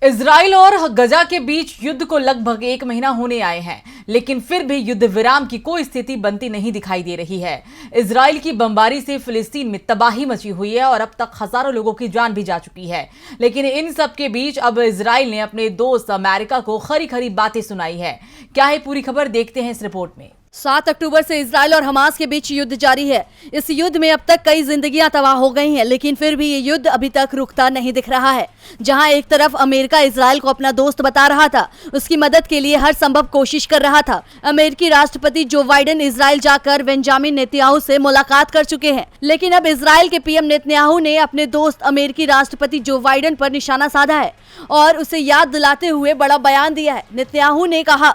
Israel और गजा के बीच युद्ध को लगभग 1 महीना होने आए हैं, लेकिन फिर भी युद्ध विराम की कोई स्थिति बनती नहीं दिखाई दे रही है। इजराइल की बमबारी से फिलिस्तीन में तबाही मची हुई है और अब तक हजारों लोगों की जान भी जा चुकी है। लेकिन इन सब के बीच अब इजराइल ने अपने दोस्त अमेरिका को खरी खरी बातें सुनाई है। क्या है पूरी खबर, देखते हैं इस रिपोर्ट में। 7 अक्टूबर से इजराइल और हमास के बीच युद्ध जारी है। इस युद्ध में अब तक कई जिंदगियां तबाह हो गई हैं, लेकिन फिर भी ये युद्ध अभी तक रुकता नहीं दिख रहा है। जहां एक तरफ अमेरिका इजराइल को अपना दोस्त बता रहा था, उसकी मदद के लिए हर संभव कोशिश कर रहा था। अमेरिकी राष्ट्रपति जो बाइडेन इजराइल जाकर बेंजामिन नेतन्याहू से मुलाकात कर चुके हैं, लेकिन अब इजराइल के पीएम नेतन्याहू ने अपने दोस्त अमेरिकी राष्ट्रपति जो बाइडेन पर निशाना साधा है और उसे याद दिलाते हुए बड़ा बयान दिया है।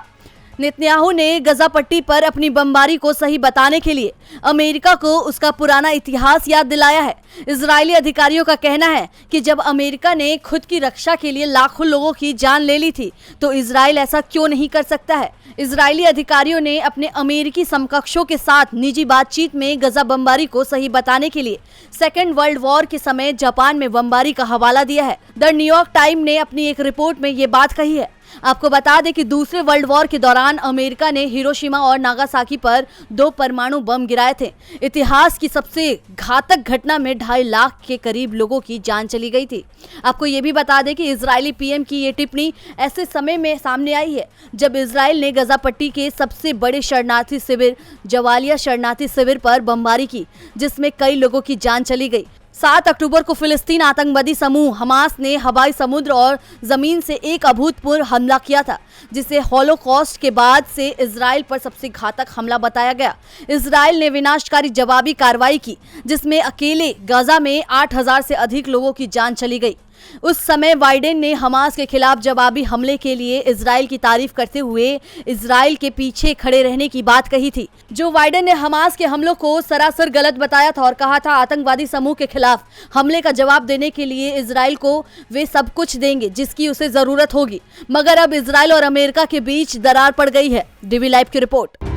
नेतन्याहू ने गजा पट्टी पर अपनी बमबारी को सही बताने के लिए अमेरिका को उसका पुराना इतिहास याद दिलाया है। इजरायली अधिकारियों का कहना है कि जब अमेरिका ने खुद की रक्षा के लिए लाखों लोगों की जान ले ली थी, तो इजराइल ऐसा क्यों नहीं कर सकता है। इजरायली अधिकारियों ने अपने अमेरिकी समकक्षों के साथ निजी बातचीत में गजा बमबारी को सही बताने के लिए सेकेंड वर्ल्ड वॉर के समय जापान में बमबारी का हवाला दिया है। द न्यूयॉर्क टाइम ने अपनी एक रिपोर्ट में ये बात कही है। आपको बता दें कि दूसरे वर्ल्ड वॉर के दौरान अमेरिका ने हिरोशिमा और नागासाकी पर 2 परमाणु बम गिराए थे। इतिहास की सबसे घातक घटना में 2.5 लाख के करीब लोगों की जान चली गई थी। आपको ये भी बता दें कि इजरायली पीएम की ये टिप्पणी ऐसे समय में सामने आई है जब इजराइल ने गजा पट्टी के सबसे बड़े शरणार्थी शिविर जवालिया शरणार्थी शिविर पर बमबारी की, जिसमें कई लोगों की जान चली गई। 7 अक्टूबर को फिलिस्तीन आतंकवादी समूह हमास ने हवाई, समुद्र और जमीन से एक अभूतपूर्व हमला किया था, जिसे हॉलोकॉस्ट के बाद से इजराइल पर सबसे घातक हमला बताया गया। इजराइल ने विनाशकारी जवाबी कार्रवाई की, जिसमें अकेले गाजा में 8000 से अधिक लोगों की जान चली गई। उस समय बाइडेन ने हमास के खिलाफ जवाबी हमले के लिए इजराइल की तारीफ करते हुए इजराइल के पीछे खड़े रहने की बात कही थी। जो बाइडेन ने हमास के हमलों को सरासर गलत बताया था और कहा था आतंकवादी समूह के खिलाफ हमले का जवाब देने के लिए इजराइल को वे सब कुछ देंगे जिसकी उसे जरूरत होगी। मगर अब इजराइल और अमेरिका के बीच दरार पड़ गई है। डीवी लाइव की रिपोर्ट।